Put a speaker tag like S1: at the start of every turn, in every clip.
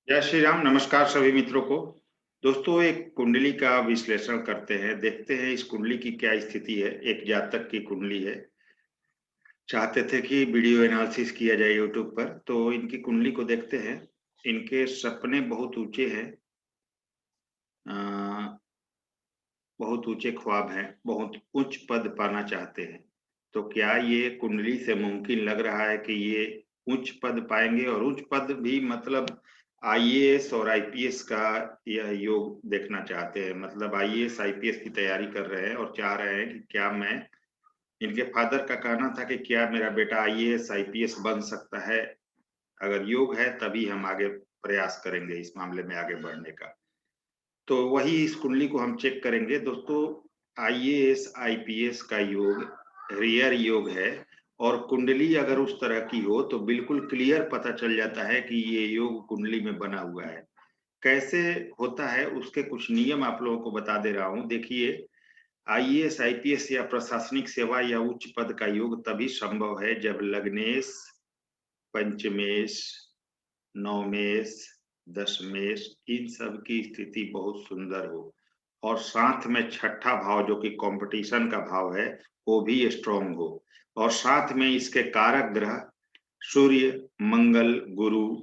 S1: जय श्री राम। नमस्कार सभी मित्रों को। दोस्तों, एक कुंडली का विश्लेषण करते हैं, देखते हैं इस कुंडली की क्या स्थिति है। एक जातक की कुंडली है। चाहते थे कि वीडियो एनालिसिस किया जाए यूट्यूब पर, तो इनकी कुंडली को देखते हैं। इनके सपने बहुत ऊंचे हैं, अ, बहुत ऊंचे ख्वाब हैं, बहुत उच्च पद पाना चाहते हैं। तो क्या ये कुंडली से मुमकिन लग रहा है कि ये उच्च पद पाएंगे? और उच्च पद भी मतलब आईएएस और आईपीएस का यह योग देखना चाहते हैं। मतलब आईएएस आईपीएस की तैयारी कर रहे हैं और चाह रहे हैं कि क्या मैं, इनके फादर का कहना था कि क्या मेरा बेटा आईएएस आईपीएस बन सकता है? अगर योग है तभी हम आगे प्रयास करेंगे इस मामले में आगे बढ़ने का। तो वही इस कुंडली को हम चेक करेंगे। दोस्तों, आईएएस आईपीएस का योग रेयर योग है, और कुंडली अगर उस तरह की हो तो बिल्कुल क्लियर पता चल जाता है कि ये योग कुंडली में बना हुआ है। कैसे होता है उसके कुछ नियम आप लोगों को बता दे रहा हूं। देखिए, आईएएस आईपीएस या प्रशासनिक सेवा या उच्च पद का योग तभी संभव है जब लग्नेश, पंचमेश, नवमेश, दशमेश, इन सब की स्थिति बहुत सुंदर हो, और साथ में छठा भाव जो कि कंपटीशन का भाव है वो भी स्ट्रांग हो, और साथ में इसके कारक ग्रह सूर्य, मंगल, गुरु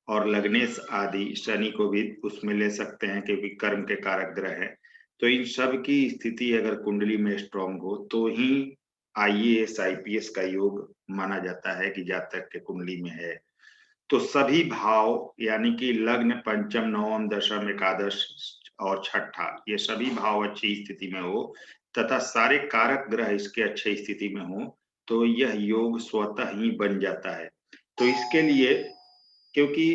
S1: और लग्नेश आदि, शनि को भी उसमें ले सकते हैं क्योंकि कर्म के कारक ग्रह हैं। तो इन सब की स्थिति अगर कुंडली में स्ट्रांग हो तो ही आईएएस आईपीएस का योग माना जाता है कि जातक के कुंडली में है। तो सभी भाव यानी कि लग्न, पंचम, नवम, दशम, एकादश और छठा, ये सभी भाव अच्छी स्थिति में हो तथा सारे कारक ग्रह इसके अच्छे स्थिति में हो तो यह योग स्वतः ही बन जाता है। तो इसके लिए, क्योंकि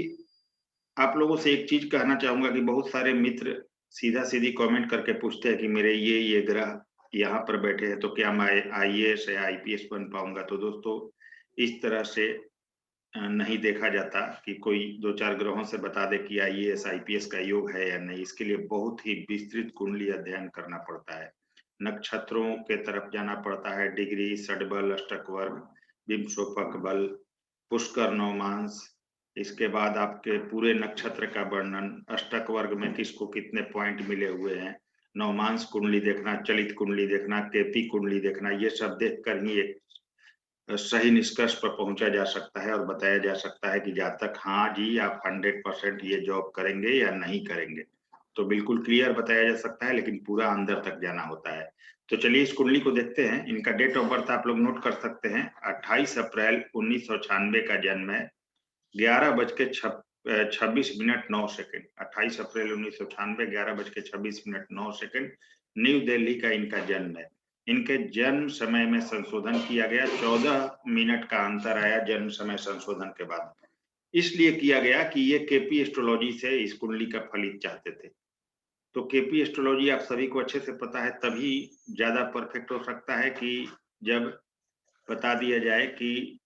S1: आप लोगों से एक चीज कहना चाहूंगा कि बहुत सारे मित्र सीधा सीधी कमेंट करके पूछते हैं कि मेरे ये ग्रह यहाँ पर बैठे हैं तो क्या मैं आईएएस या आईपीएस बन पाऊंगा? तो दोस्तों, इस तरह से नहीं देखा जाता कि कोई दो चार ग्रहों से बता दे कि आईएएस आईपीएस का योग है या नहीं। इसके लिए बहुत ही विस्तृत कुंडली अध्ययन करना पड़ता है, नक्षत्रों के तरफ जाना पड़ता है, डिग्री, षडबल, अष्टक वर्ग, विंशोपक बल, पुष्कर, नवमांस। इसके बाद आपके पूरे नक्षत्र का वर्णन, अष्टक वर्ग में किसको कितने पॉइंट मिले हुए हैं, नवमांस कुंडली देखना, चलित कुंडली देखना, केपी कुंडली देखना, ये सब देखकर ही एक सही निष्कर्ष पर पहुंचा जा सकता है और बताया जा सकता है कि जातक हाँ जी आप 100% ये जॉब करेंगे या नहीं करेंगे। तो बिल्कुल क्लियर बताया जा सकता है, लेकिन पूरा अंदर तक जाना होता है। तो चलिए इस कुंडली को देखते हैं। इनका डेट ऑफ बर्थ आप लोग नोट कर सकते हैं। 28 अप्रैल 1996 का जन्म है, 11:26 28 अप्रैल 1996, 11:26 न्यू दिल्ली का इनका जन्म है। इनके जन्म समय में संशोधन किया गया, 14 मिनट का अंतर आया जन्म समय संशोधन के बाद। इसलिए किया गया कि ये केपी एस्ट्रोलॉजी से इस कुंडली का फलित चाहते थे। तो केपी एस्ट्रोलॉजी आप सभी को अच्छे से पता है, तभी ज्यादा परफेक्ट हो सकता है कि जब बता दिया जाए कि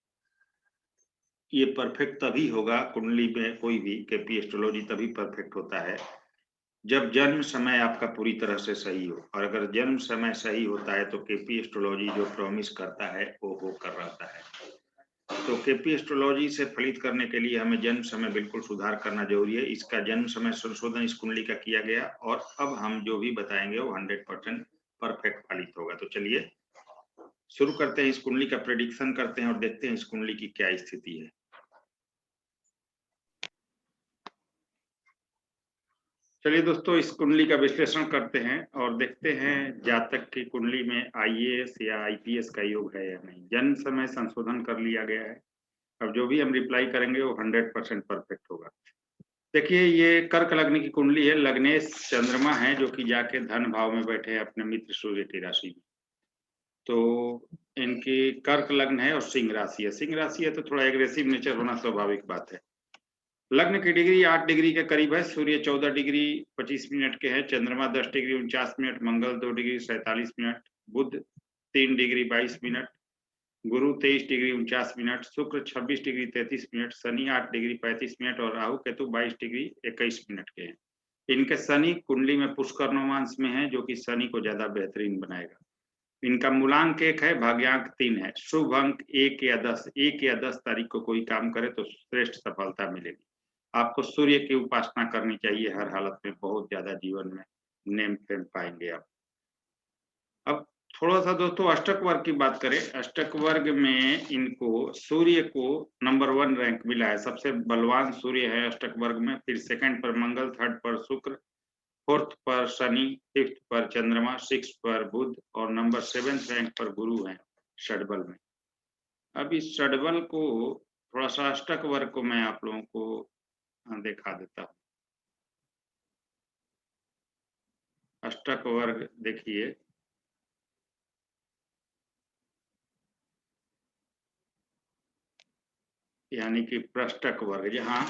S1: ये परफेक्ट तभी होगा। कुंडली में कोई भी केपी एस्ट्रोलॉजी तभी परफेक्ट होता है जब जन्म समय आपका पूरी तरह से सही हो, और अगर जन्म समय सही होता है तो केपी एस्ट्रोलॉजी जो प्रॉमिस करता है वो होकर रहता है। तो केपी एस्ट्रोलॉजी से फलित करने के लिए हमें जन्म समय बिल्कुल सुधार करना जरूरी है। इसका जन्म समय संशोधन इस कुंडली का किया गया, और अब हम जो भी बताएंगे वो 100% परफेक्ट फलित होगा। तो चलिए शुरू करते हैं, इस कुंडली का प्रेडिक्शन करते हैं और देखते हैं इस कुंडली की क्या स्थिति है। चलिए दोस्तों, इस कुंडली का विश्लेषण करते हैं और देखते हैं जातक की कुंडली में आईएएस या आईपीएस का योग है या नहीं। जन्म समय संशोधन कर लिया गया है। अब जो भी हम रिप्लाई करेंगे वो 100% परफेक्ट होगा। देखिए, ये कर्क लग्न की कुंडली है। लग्नेश चंद्रमा है जो कि जाके धन भाव में बैठे हैं अपने मित्र सूर्य की राशि में। तो इनकी कर्क लग्न है और सिंह राशि है। सिंह राशि है तो थोड़ा एग्रेसिव नेचर होना स्वाभाविक बात है। लग्न की डिग्री 8 डिग्री के करीब है। सूर्य 14 डिग्री 25 मिनट के है, चंद्रमा 10 डिग्री 49 मिनट, मंगल 2 डिग्री 47 मिनट, बुध 3 डिग्री 22 मिनट, गुरु 23 डिग्री 49 मिनट, शुक्र 26 degree 33 minute, Shani 8 degree 35 minute और राहु केतु 22 डिग्री 21 मिनट के हैं। इनके शनि कुंडली में पुष्कर नवमांश में है जो कि शनि को ज्यादा बेहतरीन बनाएगा। इनका मूलांक 1 है, भाग्यांक 3 है। शुभ अंक 1 या 10 तारीख को कोई काम करे तो श्रेष्ठ सफलता मिलेगी। आपको सूर्य की उपासना करनी चाहिए हर हालत में, बहुत ज़्यादा जीवन में नेम फेम पाएँगे आप। अब थोड़ा-सा दोस्तों अष्टक वर्ग की बात करें, अष्टक वर्ग में इनको सूर्य को नंबर 1 रैंक मिला है, सबसे बलवान सूर्य है अष्टक वर्ग में, फिर सेकंड पर मंगल, थर्ड पर शुक्र, फोर्थ पर शनि, फिफ्थ पर चंद्रमा, सिक्स्थ पर बुध और नंबर 7th रैंक पर गुरु हैं षडबल में। अब इस षडबल को थोड़ा-सा अष्टक वर्ग को मैं आप लोगों को दिखा देता हूँ। अष्टक वर्ग देखिए, यानी कि पृष्ठक वर्ग, जहाँ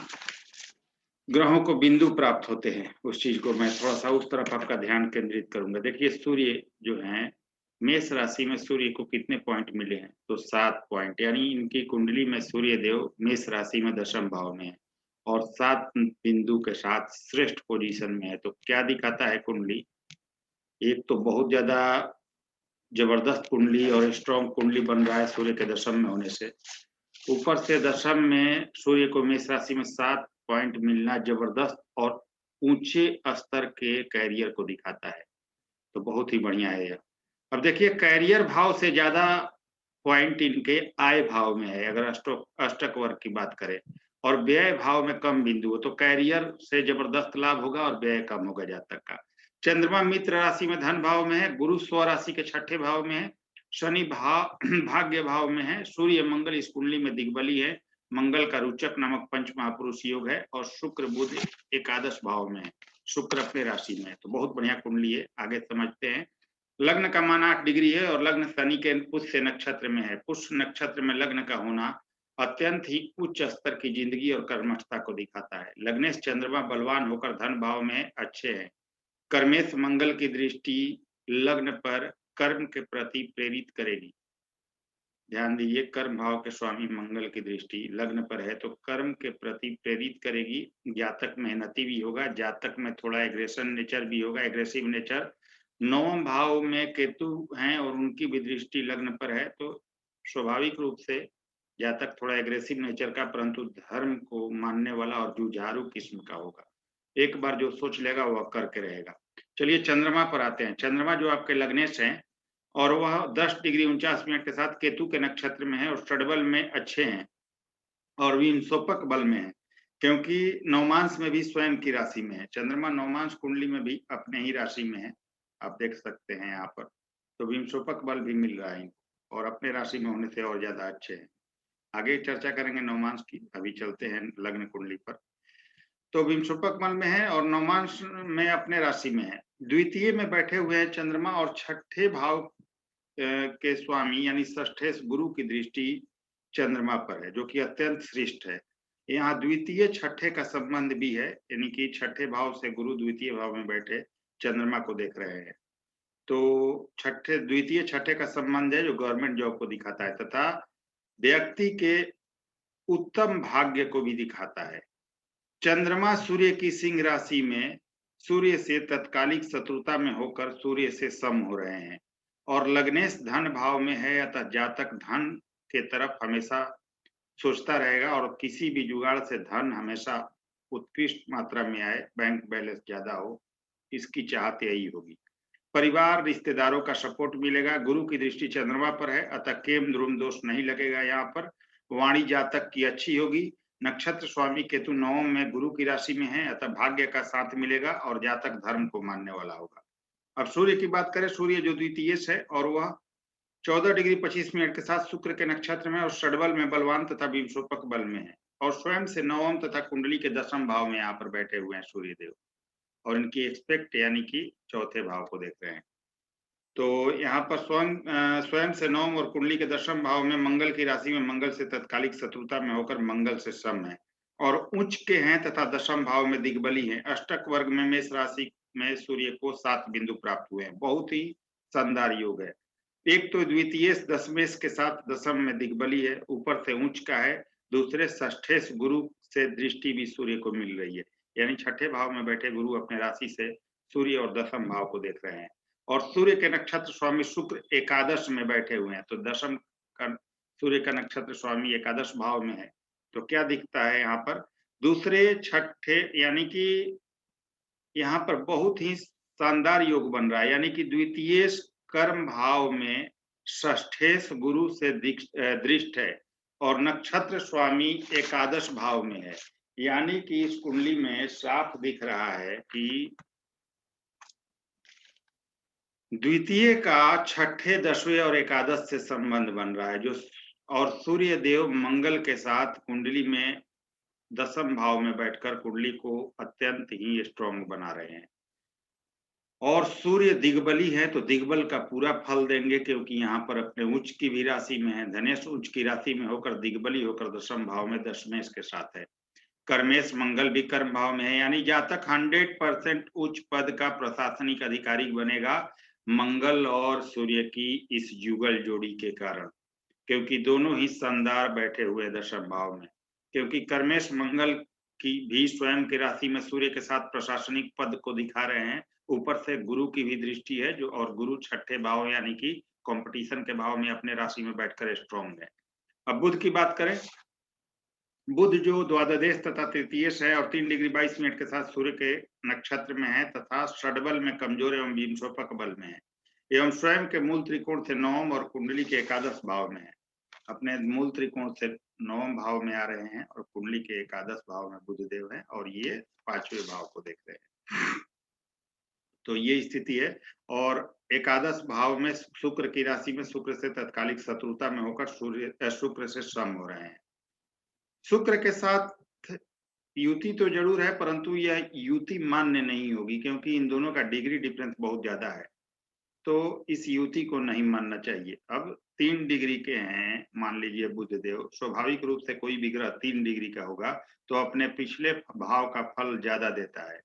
S1: ग्रहों को बिंदु प्राप्त होते हैं, उस चीज को मैं थोड़ा-सा उस तरफ आपका ध्यान केंद्रित करूंगा। देखिए सूर्य जो है, मेष राशि में सूर्य को कितने पॉइंट मिले हैं? तो 7 पॉइंट, यानी इनकी कुंडली में सूर्य देव मेष राशि में दशम भाव में है और 7 बिंदु के साथ श्रेष्ठ पोजीशन में है। तो क्या दिखाता है कुंडली? एक तो बहुत ज्यादा जबरदस्त कुंडली और स्ट्रॉन्ग कुंडली बन रहा है सूर्य के दशम में होने से। ऊपर से दशम में सूर्य को मेष राशि में 7 पॉइंट मिलना जबरदस्त और ऊंचे स्तर के कैरियर को दिखाता है, तो बहुत ही बढ़िया है यह। अब देखिए कैरियर भाव से ज्यादा पॉइंट इनके आय भाव में है, अगर अष्टक वर्ग की बात करें, और व्यय भाव में कम बिंदु हो तो कैरियर से जबरदस्त लाभ होगा और व्यय कम होगा जातक का। चंद्रमा मित्र राशि में धन भाव में है, गुरु स्व राशि के छठे भाव में है, शनि भाव भाग्य भाव में है, सूर्य मंगल इस कुंडली में दिग्बली है, मंगल का रुचक नामक पंच महापुरुष योग है और शुक्र बुध एकादश भाव में है, शुक्र अपने राशि में है। तो बहुत बढ़िया कुंडली है, आगे समझते हैं। लग्न का मान 8 डिग्री है और लग्न शनि के पुष्य नक्षत्र में है। पुष्य नक्षत्र में लग्न का होना अत्यंत ही उच्च स्तर की जिंदगी और कर्मठता को दिखाता है। लग्नेश चंद्रमा बलवान होकर धन भाव में अच्छे हैं। कर्मेश मंगल की दृष्टि लग्न पर कर्म के प्रति प्रेरित करेगी। ध्यान दीजिए, कर्म भाव के स्वामी मंगल की दृष्टि लग्न पर है तो कर्म के प्रति प्रेरित करेगी। जातक मेहनती भी होगा, जातक में थोड़ा एग्रेशन नेचर भी होगा, एग्रेसिव नेचर। नवम भाव में केतु हैं और उनकी भी दृष्टि लग्न पर है तो स्वाभाविक रूप से जातक थोड़ा एग्रेसिव नेचर का, परंतु धर्म को मानने वाला और जुझारू किस्म का होगा। एक बार जो सोच लेगा वह करके रहेगा। चलिए चंद्रमा पर आते हैं। चंद्रमा जो आपके लग्नेश हैं और वह 10 डिग्री 49 मिनट के साथ केतु के नक्षत्र में है और षडबल में अच्छे हैं और विंशोपक बल में है, क्योंकि नवमांश में भी स्वयं की राशि में है। चंद्रमा नवमांश कुंडली में भी अपने ही राशि में है, आप देख सकते हैं यहाँ पर। तो विंशोपक बल भी मिल रहा है इनको और अपने राशि में होने से और ज्यादा अच्छे हैं। आगे चर्चा करेंगे नवमांश की, अभी चलते हैं लग्न कुंडली पर। तो विंशोपक बल में है और नवमांश में अपने राशि में है। द्वितीय में बैठे हुए हैं चंद्रमा और छठे भाव के स्वामी यानी षष्ठेश गुरु की दृष्टि चंद्रमा पर है, जो कि अत्यंत श्रेष्ठ है। यहाँ द्वितीय छठे का संबंध भी है, यानी कि छठे भाव से गुरु द्वितीय भाव में बैठे चंद्रमा को देख रहे हैं। तो छठे द्वितीय छठे का संबंध है जो गवर्नमेंट जॉब को दिखाता है तथा व्यक्ति के उत्तम भाग्य को भी दिखाता है। चंद्रमा सूर्य की सिंह राशि में सूर्य से तत्कालिक शत्रुता में होकर सूर्य से सम हो रहे हैं और लग्नेश धन भाव में है, अतः जातक धन के तरफ हमेशा सोचता रहेगा और किसी भी जुगाड़ से धन हमेशा उत्कृष्ट मात्रा में आए, बैंक बैलेंस ज्यादा हो, इसकी चाहत यही होगी। परिवार रिश्तेदारों का सपोर्ट मिलेगा। गुरु की दृष्टि चंद्रमा पर है, अतः केम ध्रुम दोष नहीं लगेगा। यहाँ पर वाणी जातक की अच्छी होगी। नक्षत्र स्वामी केतु नवम में गुरु की राशि में है, अतः भाग्य का साथ मिलेगा और जातक धर्म को मानने वाला होगा। अब सूर्य की बात करें, सूर्य जो द्वितीय है और वह 14 डिग्री 25 मिनट के साथ शुक्र के नक्षत्र में और षडबल में बलवान तथा विंशोपक बल में है और स्वयं से नवम तथा कुंडली के दशम भाव में यहाँ पर बैठे हुए हैं सूर्य देव और इनकी एक्सपेक्ट यानी कि चौथे भाव को देख रहे हैं। तो यहाँ पर स्वयं से नवम और कुंडली के दशम भाव में मंगल की राशि में मंगल से तत्कालिक शत्रुता में होकर मंगल से सम है और उच्च के हैं तथा दशम भाव में दिग्बली हैं। अष्टक वर्ग में मेष राशि में सूर्य को 7 बिंदु प्राप्त हुए हैं, बहुत ही शानदार योग है। एक तो द्वितीय दशमेश के साथ दशम में दिग्बली है, ऊपर से उच्च का है, दूसरे षष्ठेश गुरु से दृष्टि भी सूर्य को मिल रही है, यानी छठे भाव में बैठे गुरु अपने राशि से सूर्य और दशम भाव को देख रहे हैं और सूर्य के नक्षत्र स्वामी शुक्र एकादश में बैठे हुए हैं। तो दशम का सूर्य का नक्षत्र स्वामी एकादश भाव में है। तो क्या दिखता है यहाँ पर? दूसरे छठे यानी कि यहाँ पर बहुत ही शानदार योग बन रहा है, यानी कि द्वितीय कर्म भाव में षष्ठेश गुरु से दृष्ट है और नक्षत्र स्वामी एकादश भाव में है। यानी कि इस कुंडली में साफ दिख रहा है कि द्वितीय का छठे, दसवें और एकादश से संबंध बन रहा है, जो और सूर्य देव मंगल के साथ कुंडली में दसम भाव में बैठकर कुंडली को अत्यंत ही स्ट्रांग बना रहे हैं। और सूर्य दिग्बली है तो दिग्बल का पूरा फल देंगे, क्योंकि यहाँ पर अपने उच्च की भी राशि में है, धनेश उच्च की राशि में होकर दिग्बली होकर दसम भाव में दशमेश के साथ है। कर्मेश मंगल भी कर्म भाव में है, यानी जातक 100% उच्च पद का प्रशासनिक अधिकारी बनेगा मंगल और सूर्य की इस युगल जोड़ी के कारण, क्योंकि दोनों ही शानदार बैठे हुए दशम भाव में। क्योंकि कर्मेश मंगल की भी स्वयं की राशि में सूर्य के साथ प्रशासनिक पद को दिखा रहे हैं, ऊपर से गुरु की भी दृष्टि है, जो और गुरु छठे भाव यानी कि कंपटीशन के भाव में अपने राशि में बैठकर स्ट्रांग है। अब बुध की बात करें, बुध जो द्वादश तथा तृतीयश है और 3 डिग्री 22 मिनट के साथ सूर्य के नक्षत्र में है तथा षडबल में कमजोर एवं विंशोपक बल में है, एवं स्वयं के मूल त्रिकोण से नवम और कुंडली के एकादश भाव में है। अपने मूल त्रिकोण से नवम भाव में आ रहे हैं और कुंडली के एकादश भाव में बुधदेव है और ये 5वें भाव को देख रहे हैं। तो ये स्थिति है। और एकादश भाव में शुक्र की राशि में शुक्र से तत्कालिक शत्रुता में होकर शुक्र से श्रम हो रहे हैं। शुक्र के साथ युति तो जरूर है, परंतु यह युति मान्य नहीं होगी, क्योंकि इन दोनों का डिग्री डिफरेंस बहुत ज्यादा है, तो इस युति को नहीं मानना चाहिए। अब 3 डिग्री के हैं, मान लीजिए बुधदेव, स्वाभाविक रूप से कोई भी ग्रह 3 डिग्री का होगा तो अपने पिछले भाव का फल ज्यादा देता है।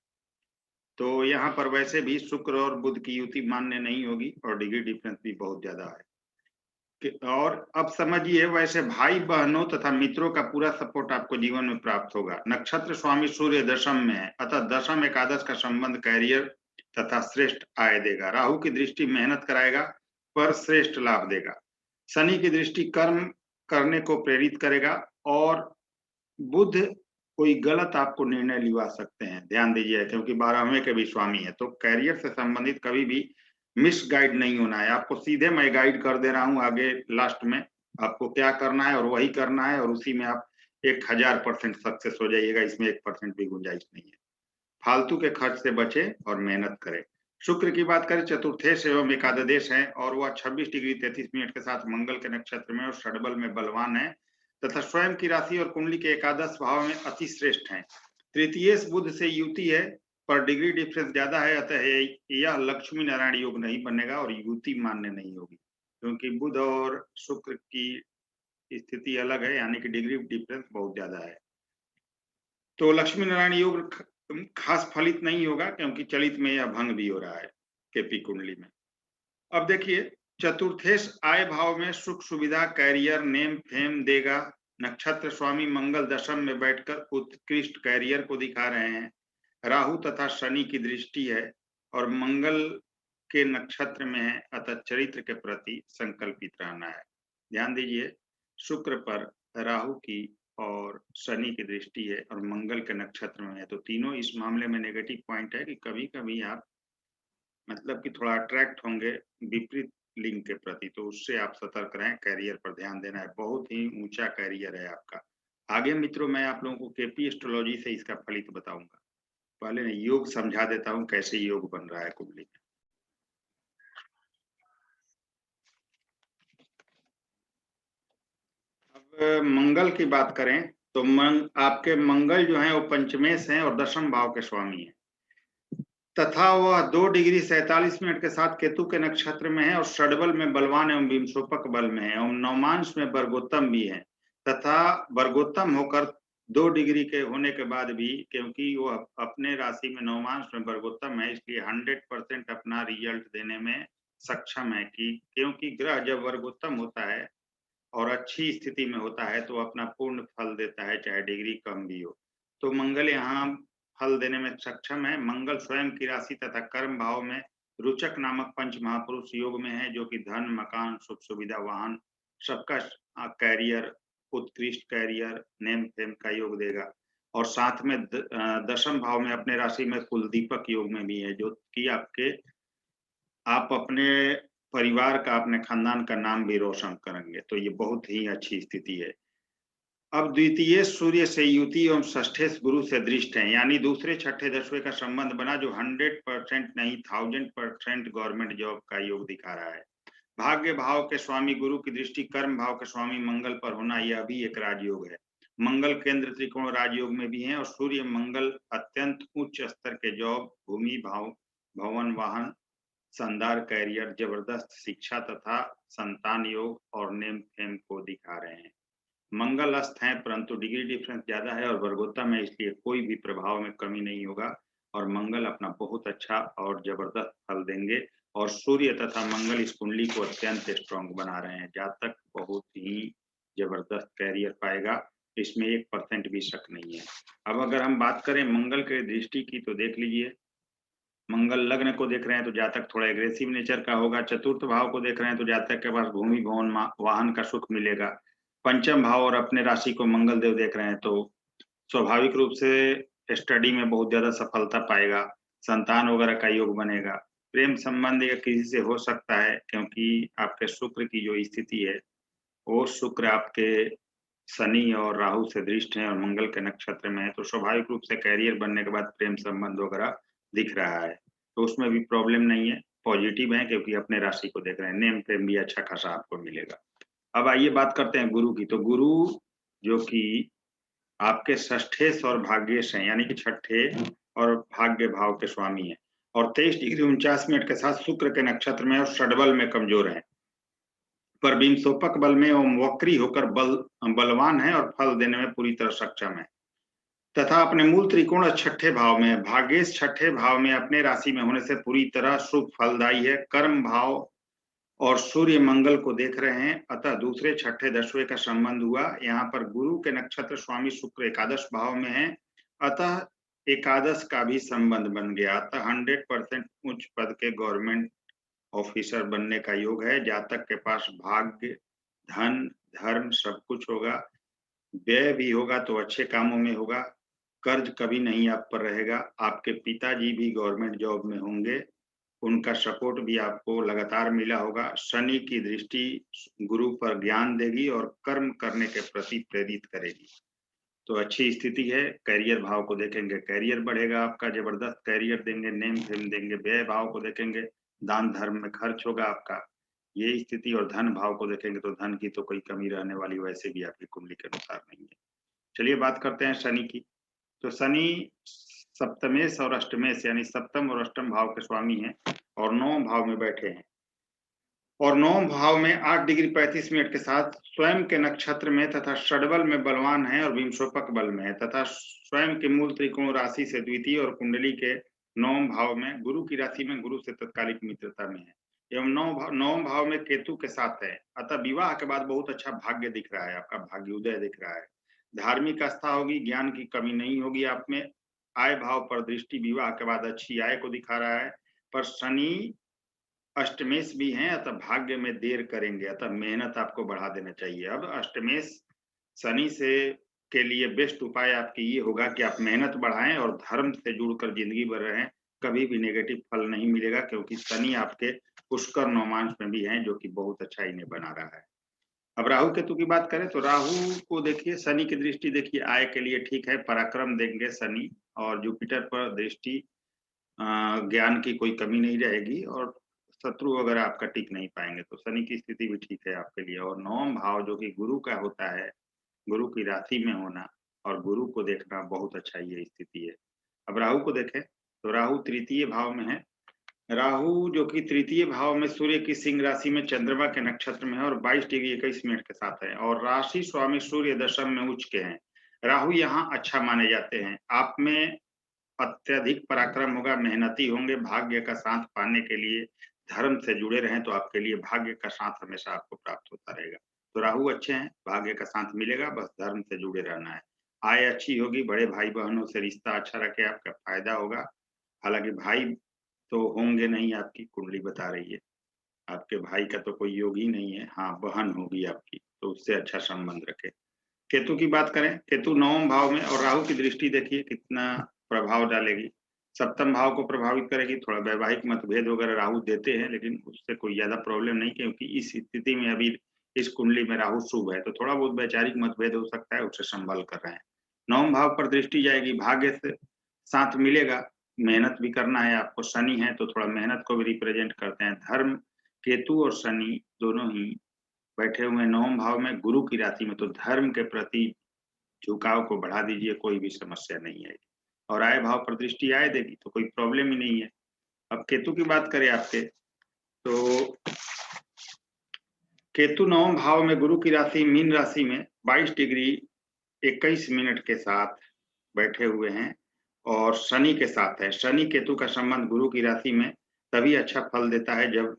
S1: तो यहाँ पर वैसे भी शुक्र और बुध की युति मान्य नहीं होगी और डिग्री डिफरेंस भी बहुत ज्यादा है। और अब समझिए, वैसे भाई बहनों तथा मित्रों का पूरा सपोर्ट आपको जीवन में प्राप्त होगा। नक्षत्र स्वामी सूर्य दशम में है, अतः दशम एकादश का संबंध कैरियर तथा श्रेष्ठ आय देगा। राहु की दृष्टि मेहनत कराएगा पर श्रेष्ठ लाभ देगा। शनि की दृष्टि कर्म करने को प्रेरित करेगा और बुध कोई गलत आपको निर्णय लिवा सकते हैं, ध्यान दीजिए, क्योंकि 12वें के भी स्वामी है। तो कैरियर से संबंधित कभी भी मिस गाइड नहीं होना है। आपको सीधे मैं गाइड कर दे रहा हूँ आगे लास्ट में आपको क्या करना है और वही करना है, और उसी में आप 1000% सक्सेस हो जाइएगा, इसमें 1% भी गुंजाइश नहीं है। फालतू के खर्च से बचे और मेहनत करें। शुक्र की बात करें, चतुर्थेश एवं एकादश है और वह 26 डिग्री 33 मिनट के साथ मंगल के नक्षत्र में और षडबल में बलवान है तथा स्वयं की राशि और कुंडली के एकादश भाव में अति श्रेष्ठ है। तृतीय बुध से युति है पर डिग्री डिफरेंस ज्यादा है, अतः यह लक्ष्मी नारायण योग नहीं बनेगा और युति मान्य नहीं होगी, क्योंकि बुध और शुक्र की स्थिति अलग है, यानी कि डिग्री डिफरेंस बहुत ज्यादा है। तो लक्ष्मी नारायण योग खास फलित नहीं होगा, क्योंकि चलित में यह भंग भी हो रहा है केपी कुंडली में। अब देखिए, चतुर्थेश आय भाव में सुख सुविधा कैरियर नेम फेम देगा। नक्षत्र स्वामी मंगल दशम में बैठकर उत्कृष्ट कैरियर को दिखा रहे हैं। राहु तथा शनि की दृष्टि है और मंगल के नक्षत्र में है, अतः चरित्र के प्रति संकल्पित रहना है। ध्यान दीजिए, शुक्र पर राहु की और शनि की दृष्टि है और मंगल के नक्षत्र में है, तो तीनों इस मामले में नेगेटिव पॉइंट है कि कभी कभी आप मतलब कि थोड़ा अट्रैक्ट होंगे विपरीत लिंग के प्रति, तो उससे आप सतर्क रहें। कैरियर पर ध्यान देना है, बहुत ही ऊंचा कैरियर है आपका। आगे मित्रों, मैं आप लोगों को केपी एस्ट्रोलॉजी से इसका फलित बताऊंगा। पहले मैं योग समझा देता हूँ कैसे योग बन रहा है कुंडली में। अब मंगल की बात करें तो आपके मंगल जो है वो पंचमेश हैं और दशम भाव के स्वामी हैं तथा वह 2 डिग्री 47 मिनट के साथ केतु के नक्षत्र में है और षडबल में बलवान एवं विंशोपक बल में है एवं नवमांश में वर्गोत्तम भी है तथा वर्गोत्तम होकर 2 डिग्री के होने के बाद भी, क्योंकि वो अपने राशि में नवमांश में वर्गोत्तम है, इसलिए 100% अपना रिजल्ट देने में सक्षम है। कि क्योंकि ग्रह जब वर्गोत्तम होता है और अच्छी स्थिति में होता है तो अपना पूर्ण फल देता है, चाहे डिग्री कम भी हो। तो मंगल यहाँ फल देने में सक्षम है। मंगल स्वयं की राशि तथा कर्म भाव में रुचक नामक पंच महापुरुष योग में है, जो कि धन मकान सुख सुविधा वाहन सबका कैरियर उत्कृष्ट कैरियर नेम फेम का योग देगा। और साथ में दशम भाव में अपने राशि में कुलदीपक योग में भी है, जो कि आप अपने परिवार का, अपने खानदान का नाम भी रोशन करेंगे, तो ये बहुत ही अच्छी स्थिति है। अब द्वितीय सूर्य से युति एवं षष्ठे गुरु से दृष्ट है, यानी दूसरे छठे दसवें का संबंध बना, जो 100% नहीं 1000% गवर्नमेंट जॉब का योग दिखा रहा है। भाग्य भाव के स्वामी गुरु की दृष्टि कर्म भाव के स्वामी मंगल पर होना, यह भी एक राजयोग है। मंगल केंद्र त्रिकोण राजयोग में भी है और सूर्य मंगल अत्यंत उच्च स्तर के जॉब, भूमि भाव, भवन, वाहन, शानदार कैरियर, जबरदस्त शिक्षा तथा संतान योग और नेम फेम को दिखा रहे हैं। मंगल अस्त हैं, परंतु डिग्री डिफरेंस ज्यादा है और वर्गोत्तम में, इसलिए कोई भी प्रभाव में कमी नहीं होगा और मंगल अपना बहुत अच्छा और जबरदस्त फल देंगे। और सूर्य तथा मंगल इस कुंडली को अत्यंत स्ट्रॉन्ग बना रहे हैं। जातक बहुत ही जबरदस्त कैरियर पाएगा, इसमें 1% भी शक नहीं है। अब अगर हम बात करें मंगल के दृष्टि की, तो देख लीजिए, मंगल लग्न को देख रहे हैं तो जातक थोड़ा एग्रेसिव नेचर का होगा। चतुर्थ भाव को देख रहे हैं तो जातक के पास भूमि भवन वाहन का सुख मिलेगा। पंचम भाव और अपने राशि को मंगल देव देख रहे हैं तो स्वाभाविक रूप से स्टडी में बहुत ज्यादा सफलता पाएगा, संतान वगैरह का योग बनेगा। प्रेम संबंध या किसी से हो सकता है, क्योंकि आपके शुक्र की जो स्थिति है, वो शुक्र आपके शनि और राहु से दृष्ट है और मंगल के नक्षत्र में है, तो स्वाभाविक रूप से कैरियर बनने के बाद प्रेम संबंध वगैरह दिख रहा है, तो उसमें भी प्रॉब्लम नहीं है, पॉजिटिव है, क्योंकि अपने राशि को देख रहे हैं। नेम प्रेम भी अच्छा खासा आपको मिलेगा। अब आइए बात करते हैं गुरु की। तो गुरु जो कि आपके षष्ठेश और भाग्येश हैं, यानी कि छठे और भाग्य भाव के स्वामी हैं और 23 डिग्री 49 मिनट के साथ शुक्र के नक्षत्र में और षडबल में कमजोर हैं, पर बिंसोपक बल में एवं वक्री होकर बलवान है और फल देने में पूरी तरह सक्षम है तथा अपने मूल त्रिकोण छठे भाव में, भाग्येश छठे भाव में अपने राशि में होने से पूरी तरह शुभ फलदायी है। कर्म भाव और सूर्य मंगल को देख रहे हैं, अतः दूसरे छठे दसवें का संबंध हुआ। यहाँ पर गुरु के नक्षत्र स्वामी शुक्र एकादश भाव में है, अतः एकादश का भी संबंध बन गया, अतः 100% उच्च पद के गवर्नमेंट ऑफिसर बनने का योग है। जातक के पास भाग्य, धन, धर्म सब कुछ होगा, व्यय भी होगा तो अच्छे कामों में होगा, कर्ज कभी नहीं आप पर रहेगा। आपके पिताजी भी गवर्नमेंट जॉब में होंगे, उनका सपोर्ट भी आपको लगातार मिला होगा। शनि की दृष्टि गुरु पर ज्ञान देगी और कर्म करने के प्रति प्रेरित करेगी, तो अच्छी स्थिति है। करियर भाव को देखेंगे, करियर बढ़ेगा आपका, जबरदस्त करियर देंगे, नेम फेम देंगे। व्यय भाव को देखेंगे, दान धर्म में खर्च होगा आपका, ये स्थिति। और धन भाव को देखेंगे तो धन की तो कोई कमी रहने वाली वैसे भी आपकी कुंडली के अनुसार नहीं है। चलिए बात करते हैं शनि की। तो शनि सप्तमेश और अष्टमेश, यानी सप्तम और अष्टम भाव के स्वामी हैं और 9 भाव में बैठे हैं और 9 भाव में 8 डिग्री 35 मिनट के साथ स्वयं के नक्षत्र में तथा षडबल में बलवान है और विंशोपक बल में है तथा स्वयं के मूल त्रिकोण राशि से द्वितीय और कुंडली के 9 भाव में, गुरु की राशि में गुरु से तत्कालिक मित्रता में है एवं 9 भाव में केतु के साथ है, अतः विवाह के बाद बहुत अच्छा भाग्य दिख रहा है, आपका भाग्योदय दिख रहा है। धार्मिक आस्था होगी, ज्ञान की कमी नहीं होगी आप में। आय भाव पर दृष्टि विवाह के बाद अच्छी आय को दिखा रहा है, पर शनि अष्टमेश भी हैं, अतः भाग्य में देर करेंगे, अतः मेहनत आपको बढ़ा देना चाहिए। अब अष्टमेश शनि से के लिए बेस्ट उपाय आपकी ये होगा कि आप मेहनत बढ़ाएं और धर्म से जुड़कर जिंदगी भर रहें, कभी भी नेगेटिव फल नहीं मिलेगा, क्योंकि शनि आपके पुष्कर नौमांश में भी हैं, जो कि बहुत अच्छा इन्हें बना रहा है। अब राहु केतु की बात करें तो राहु को देखिए, शनि की दृष्टि देखिए, आय के लिए ठीक है, पराक्रम देंगे शनि, और जुपिटर पर दृष्टि, ज्ञान की कोई कमी नहीं रहेगी और शत्रु वगैरह आपका टिक नहीं पाएंगे, तो शनि की स्थिति भी ठीक है आपके लिए। और 9 भाव जो कि गुरु का होता है, गुरु की राशि में होना और गुरु को देखना बहुत अच्छा ये स्थिति है। अब राहु को देखें तो राहु तृतीय भाव में है। राहु जो कि तृतीय भाव में सूर्य की सिंह राशि में चंद्रमा के नक्षत्र में है और 22 डिग्री 21 मिनट के साथ है और राशि स्वामी सूर्य दशम में उच्च के हैं। राहु यहाँ अच्छा माने जाते हैं, आप में अत्यधिक पराक्रम होगा, मेहनती होंगे, भाग्य का साथ पाने के लिए धर्म से जुड़े रहें तो आपके लिए भाग्य का साथ हमेशा आपको प्राप्त होता रहेगा। तो राहु अच्छे हैं, भाग्य का साथ मिलेगा, बस धर्म से जुड़े रहना है। आय अच्छी होगी, बड़े भाई बहनों से रिश्ता अच्छा रखे, आपका फायदा होगा। हालांकि भाई तो होंगे नहीं, आपकी कुंडली बता रही है, आपके भाई का तो कोई योग ही नहीं है। हाँ, बहन होगी आपकी, तो उससे अच्छा संबंध रखे। केतु की बात करें, केतु 9वें भाव में और राहु की दृष्टि देखिए कितना प्रभाव डालेगी। सप्तम भाव को प्रभावित करेगी, थोड़ा वैवाहिक मतभेद वगैरह राहु देते हैं, लेकिन उससे कोई ज्यादा प्रॉब्लम नहीं, क्योंकि इस स्थिति में अभी इस कुंडली में राहु शुभ है, तो थोड़ा बहुत वैचारिक मतभेद हो सकता है, उससे संभल कर रहे हैं। 9वें भाव पर दृष्टि जाएगी, भाग्य से साथ मिलेगा, मेहनत भी करना है आपको। शनि है तो थोड़ा मेहनत को भी रिप्रेजेंट करते हैं। धर्म, केतु और शनि दोनों ही बैठे हुए 9वें भाव में गुरु की राशि में, तो धर्म के प्रति झुकाव को बढ़ा दीजिए, कोई भी समस्या नहीं आएगी। और आय भाव पर दृष्टि आय देगी तो कोई प्रॉब्लम ही नहीं है। अब केतु की बात करें आपके, तो केतु 9वें भाव में गुरु की राशि मीन राशि में 22 डिग्री 21 मिनट के साथ बैठे हुए हैं और शनि के साथ है। शनि केतु का संबंध गुरु की राशि में तभी अच्छा फल देता है जब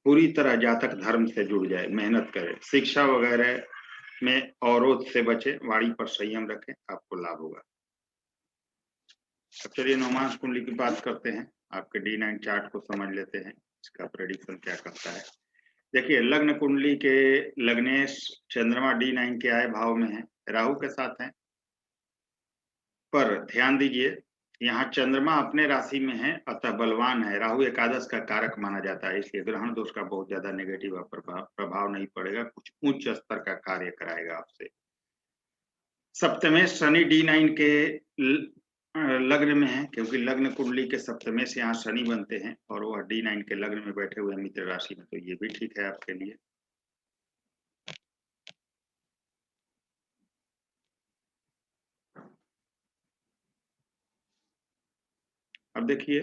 S1: पूरी तरह जातक धर्म से जुड़ जाए, मेहनत करे, शिक्षा वगैरह में अवरोध से बचे, वाणी पर संयम रखें, आपको लाभ होगा। अब चलिए नवमांश कुंडली की बात करते हैं, आपके D9 चार्ट को समझ लेते हैं, इसका प्रेडिक्शन क्या करता है। देखिए लग्न कुंडली के लग्नेश चंद्रमा D9 के आय भाव में है, राहु के साथ है, पर ध्यान दीजिए यहाँ चंद्रमा अपने राशि में है, अतः बलवान है। राहु एकादश का कारक माना जाता है, इसलिए ग्रहण दोष का बहुत ज्यादा नेगेटिव प्रभाव नहीं पड़ेगा, कुछ उच्च स्तर का कार्य कराएगा आपसे। सप्तमेश शनि D9 के लग्न में है, क्योंकि लग्न कुंडली के सप्तमेश यहाँ शनि बनते हैं और वह D9 के लग्न में बैठे हुए मित्र राशि में, तो ये भी ठीक है आपके लिए। अब देखिए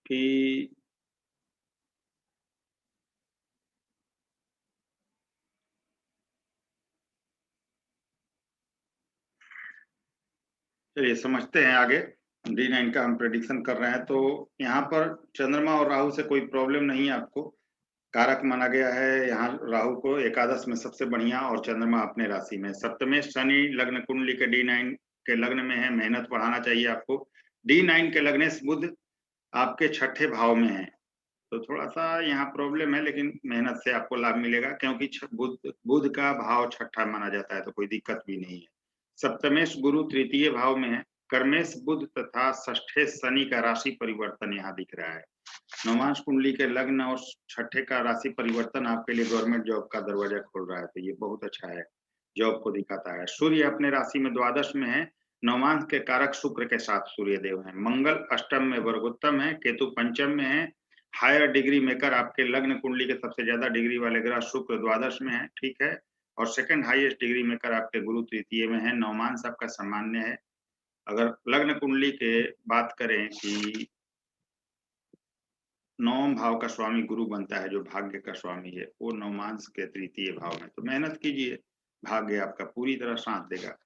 S1: कि चलिए समझते हैं आगे। D9 का हम प्रेडिक्शन कर रहे हैं, तो यहाँ पर चंद्रमा और राहु से कोई प्रॉब्लम नहीं है आपको, कारक माना गया है यहाँ राहु को एकादश में सबसे बढ़िया, और चंद्रमा अपने राशि में। सप्तमेश शनि लग्न कुंडली के D9 के लग्न में है, मेहनत बढ़ाना चाहिए आपको। D9 के लग्नेश बुध आपके छठे भाव में है, तो थोड़ा सा यहाँ प्रॉब्लम है, लेकिन मेहनत से आपको लाभ मिलेगा, क्योंकि बुध का भाव छठा माना जाता है, तो कोई दिक्कत भी नहीं है। सप्तमेश गुरु तृतीय भाव में है, कर्मेश बुध तथा षष्ठे शनि का राशि परिवर्तन यहाँ दिख रहा है। नवमांश कुंडली के लग्न और छठे का राशि परिवर्तन आपके लिए गवर्नमेंट जॉब का दरवाजा खोल रहा है, तो ये बहुत अच्छा है, जॉब को दिखाता है। सूर्य अपने राशि में द्वादश में है, नवमांश के कारक शुक्र के साथ सूर्य देव है। मंगल अष्टम में वर्गोत्तम है, केतु पंचम में है। हायर डिग्री मेकर आपके लग्न कुंडली के सबसे ज्यादा डिग्री वाले ग्रह शुक्र द्वादश में है, ठीक है। और सेकंड हाईएस्ट डिग्री मेकर आपके गुरु तृतीय में है। नवमांश आपका सामान्य है। अगर लग्न कुंडली के बात करें कि 9वें भाव का स्वामी गुरु बनता है, जो भाग्य का स्वामी है, वो नवमांश के तृतीय भाव में, तो मेहनत कीजिए, भाग्य आपका पूरी तरह साथ देगा।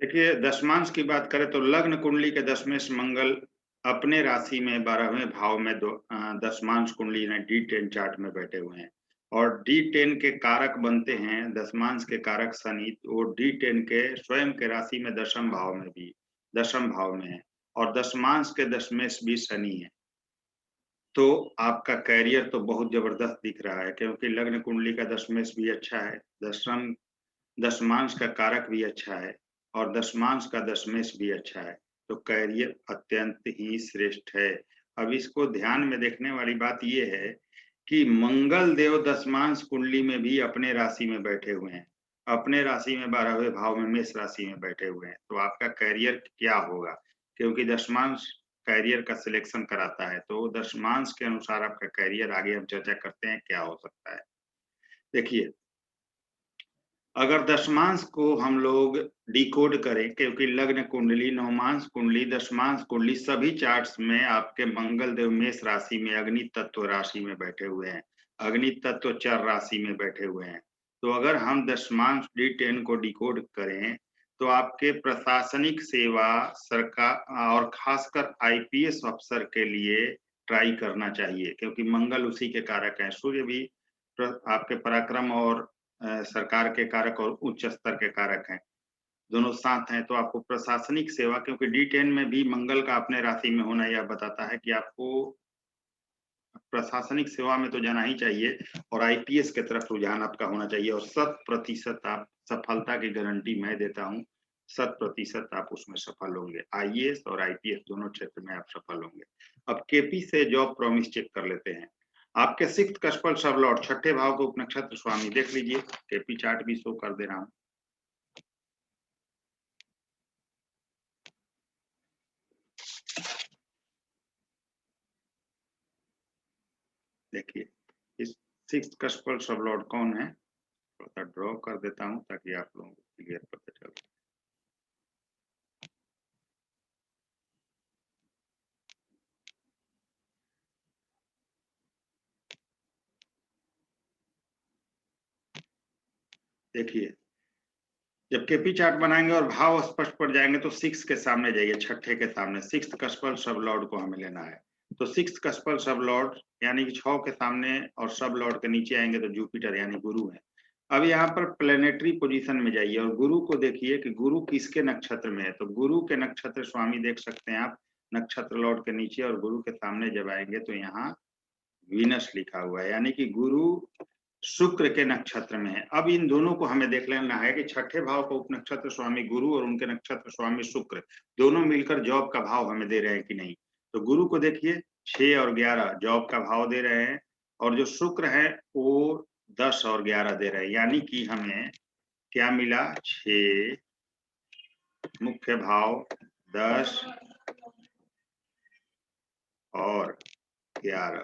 S1: देखिए दशमांश की बात करें तो लग्न कुंडली के दशमेश मंगल अपने राशि में 12वें भाव में दशमांश कुंडली ने D10 चार्ट में बैठे हुए हैं, और D10 के कारक बनते हैं दशमांश के कारक शनि, वो D10 के स्वयं के राशि में दशम भाव में है, और दशमांश के दशमेश भी शनि है। तो आपका कैरियर तो बहुत जबरदस्त दिख रहा है, क्योंकि लग्न कुंडली का दशमेश भी अच्छा है, दशमांश का कारक भी अच्छा है, और दशमांश का दशमेश भी अच्छा है, तो कैरियर अत्यंत ही श्रेष्ठ है। अब इसको ध्यान में देखने वाली बात यह है कि मंगल देव दशमांश कुंडली में भी अपने राशि में बैठे हुए हैं, अपने राशि में 12वें भाव में मेष राशि में बैठे हुए हैं, तो आपका कैरियर क्या होगा, क्योंकि दशमांश कैरियर का सिलेक्शन कराता है, तो दशमांश के अनुसार आपका कैरियर आगे हम चर्चा करते हैं क्या हो सकता है। देखिए अगर दशमांश को हम लोग डिकोड करें, क्योंकि लग्न कुंडली, नवमांश कुंडली, दशमांश कुंडली सभी चार्ट्स में आपके मंगल देव मेष राशि में अग्नि तत्व राशि में बैठे हुए हैं, अग्नि तत्व चर राशि में बैठे हुए हैं। तो अगर हम दशमांश D10 को डिकोड करें तो आपके प्रशासनिक सेवा, सरकार और खासकर IPS अफसर के लिए ट्राई करना चाहिए, क्योंकि मंगल उसी के कारक हैं। सूर्य भी आपके पराक्रम और सरकार के कारक और उच्च स्तर के कारक हैं, दोनों साथ हैं, तो आपको प्रशासनिक सेवा, क्योंकि D10 में भी मंगल का अपने राशि में होना यह बताता है कि आपको प्रशासनिक सेवा में तो जाना ही चाहिए और आईपीएस की तरफ रुझान आपका होना चाहिए और 100% आप सफलता की गारंटी मैं देता हूँ। 100% आप उसमें सफल होंगे। आईएएस और आईपीएस दोनों क्षेत्र में आप सफल होंगे। अब केपी से जॉब प्रॉमिस चेक कर लेते हैं। आपके 6th कस्पल सबलॉर्ड छठे भाव के उपनक्षत्र स्वामी देख लीजिए, केपी चार्ट भी शो कर दे रहा हूं। देखिए इस 6th कस्पल सबलॉर्ड कौन है, थोड़ा सा ड्रॉ कर देता हूं ताकि आप लोगों को क्लियर पता चले। देखिए जब केपी चार्ट बनाएंगे और भाव स्पष्ट पड़ जाएंगे तो 6 के सामने जाइए, छठे के सामने 6th कस्पल सब लॉर्ड को हमें लेना है। तो 6th कस्पल सब लॉर्ड यानी कि 6 के सामने और सब लॉर्ड के नीचे आएंगे तो जुपिटर यानी गुरु है। अब यहाँ पर प्लेनेटरी पोजीशन में जाइए और गुरु को देखिए कि गुरु किसके नक्षत्र में है। तो गुरु के नक्षत्र स्वामी देख सकते हैं आप, नक्षत्र लॉर्ड के नीचे और गुरु के सामने जब आएंगे तो यहाँ वीनस लिखा हुआ है, यानी कि गुरु शुक्र के नक्षत्र में है। अब इन दोनों को हमें देख लेना है कि छठे भाव का उपनक्षत्र स्वामी गुरु और उनके नक्षत्र स्वामी शुक्र दोनों मिलकर जॉब का भाव हमें दे रहे हैं कि नहीं। तो गुरु को देखिए 6 और 11 जॉब का भाव दे रहे हैं और जो शुक्र है वो 10 और 11 दे रहे हैं, यानी कि हमें क्या मिला, 6 मुख्य भाव 10 और 11,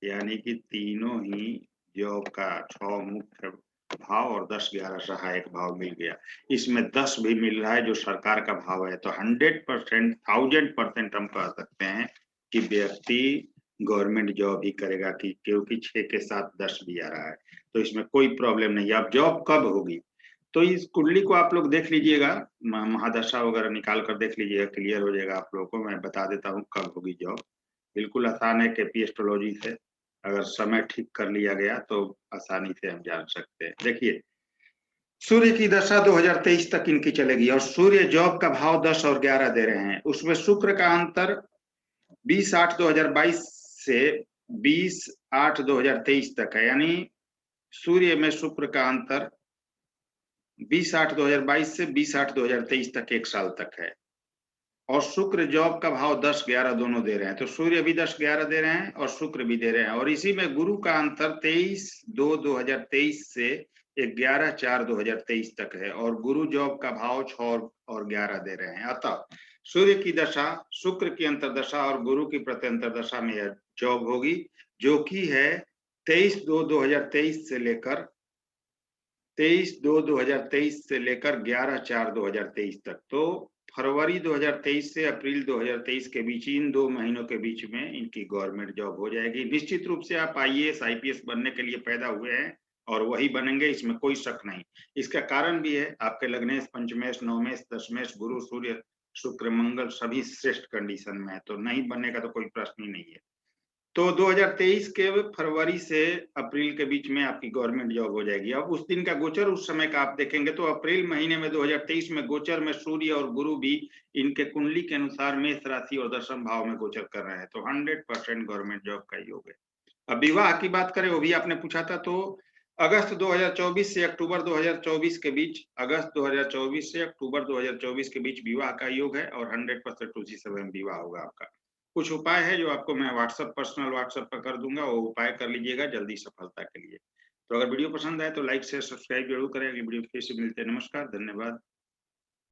S1: यानी कि तीनों ही जॉब का 6 मुख्य भाव और 10-11 सहायक भाव मिल गया। इसमें 10 भी मिल रहा है जो सरकार का भाव है। तो 100% 1000% हम कह सकते हैं कि व्यक्ति गवर्नमेंट जॉब ही करेगा, कि क्योंकि 6 के साथ 10 भी आ रहा है तो इसमें कोई प्रॉब्लम नहीं है। अब जॉब कब होगी, तो इस कुंडली को आप लोग देख लीजिएगा, महादशा वगैरह निकाल कर देख लीजिएगा, क्लियर हो जाएगा आप लोगों को। मैं बता देता हूँ कब होगी जॉब, बिल्कुल आसान है केपी एस्ट्रोलॉजी से। अगर समय ठीक कर लिया गया तो आसानी से हम जान सकते हैं। देखिए सूर्य की दशा 2023 तक इनकी चलेगी और सूर्य जॉब का भाव 10 और 11 दे रहे हैं। उसमें शुक्र का अंतर 20/8/2022 से 20/8/2023 तक है, यानी सूर्य में शुक्र का अंतर 20/8/2022 से 20/8/2023 तक 1 साल तक है। और शुक्र जॉब का भाव 10-11 दोनों दे रहे हैं। तो सूर्य भी 10-11 दे रहे हैं और शुक्र भी दे रहे हैं। और इसी में गुरु का अंतर 23/2/2023 से 11/4/2023 तक है और गुरु जॉब का भाव 6 और 11 दे रहे हैं। अतः सूर्य की दशा, शुक्र की अंतरदशा और गुरु की प्रत्यंतर दशा में यह जॉब होगी, जो कि है 23/2/2023 से लेकर 23/2/2023 से लेकर 11/4/2023 तक। तो फरवरी 2023 से अप्रैल 2023 के बीच, इन 2 महीनों के बीच में इनकी गवर्नमेंट जॉब हो जाएगी। निश्चित रूप से आप आईएएस आईपीएस बनने के लिए पैदा हुए हैं और वही बनेंगे, इसमें कोई शक नहीं। इसका कारण भी है, आपके लग्नेश, पंचमेश, नवमेश, दशमेश, गुरु, सूर्य, शुक्र, मंगल सभी श्रेष्ठ कंडीशन में है, तो नहीं बनने का तो कोई प्रश्न ही नहीं है। तो 2023 के फरवरी से अप्रैल के बीच में आपकी गवर्नमेंट जॉब हो जाएगी। अब उस दिन का गोचर उस समय का आप देखेंगे तो अप्रैल महीने में 2023 में गोचर में सूर्य और गुरु भी इनके कुंडली के अनुसार मेष राशि और दशम भाव में गोचर कर रहे हैं, तो 100% गवर्नमेंट जॉब का योग है। अब विवाह की बात करें, वो भी आपने पूछा था, तो अगस्त 2024 से अक्टूबर 2024 के बीच, अगस्त 2024 से अक्टूबर 2024 के बीच विवाह का योग है और 100% उसी समय विवाह होगा आपका। कुछ उपाय है जो आपको मैं पर्सनल व्हाट्सएप पर कर दूंगा, वो उपाय कर लीजिएगा जल्दी सफलता के लिए। तो अगर वीडियो पसंद आए तो लाइक शेयर सब्सक्राइब जरूर करें। अगली वीडियो फिर से मिलते हैं। नमस्कार, धन्यवाद।